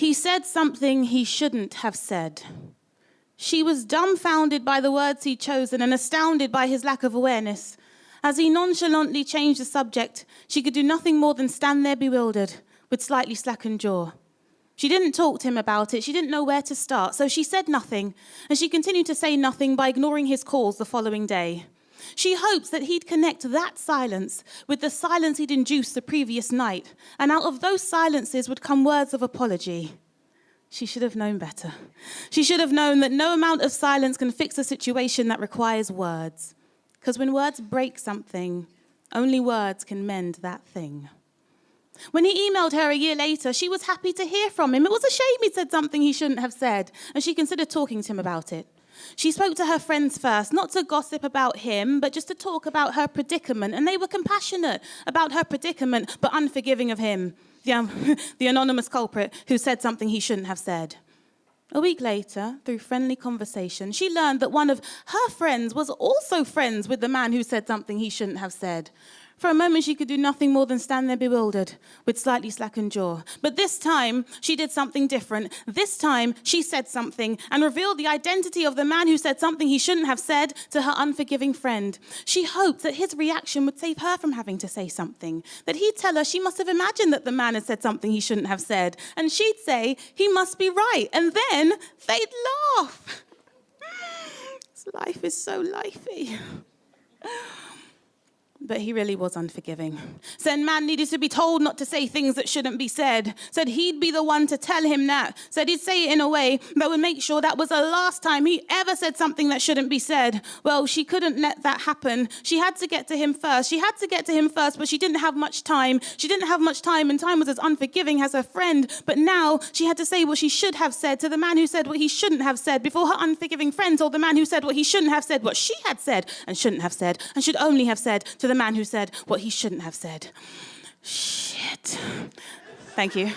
He said something he shouldn't have said. She was dumbfounded by the words he'd chosen and astounded by his lack of awareness. As he nonchalantly changed the subject, she could do nothing more than stand there bewildered, with slightly slackened jaw. She didn't talk to him about it. She didn't know where to start, so she said nothing, and she continued to say nothing by ignoring his calls the following day. She hopes that he'd connect that silence with the silence he'd induced the previous night, and out of those silences would come words of apology. She should have known better. She should have known that no amount of silence can fix a situation that requires words. Because when words break something, only words can mend that thing. When he emailed her a year later, she was happy to hear from him. It was a shame he'd said something he shouldn't have said, and she considered talking to him about it. She spoke to her friends first, not to gossip about him, but just to talk about her predicament, and they were compassionate about her predicament, but unforgiving of him, the anonymous culprit who said something he shouldn't have said. A week later, through friendly conversation, she learned that one of her friends was also friends with the man who said something he shouldn't have said. For a moment, she could do nothing more than stand there bewildered, with slightly slackened jaw. But this time, she did something different. This time, she said something and revealed the identity of the man who said something he shouldn't have said to her unforgiving friend. She hoped that his reaction would save her from having to say something, that he'd tell her she must have imagined that the man had said something he shouldn't have said, and she'd say he must be right, and then they'd laugh. Life is so lifey. But he really was unforgiving. Said man needed to be told not to say things that shouldn't be said. Said he'd be the one to tell him that. Said he'd say it in a way that would make sure that was the last time he ever said something that shouldn't be said. Well, she couldn't let that happen. She had to get to him first. But she didn't have much time. And time was as unforgiving as her friend. But now she had to say what she should have said to the man who said what he shouldn't have said before her unforgiving friend told the man who said what he shouldn't have said what she had said and shouldn't have said and should only have said to the man who said what he shouldn't have said. Shit. Thank you.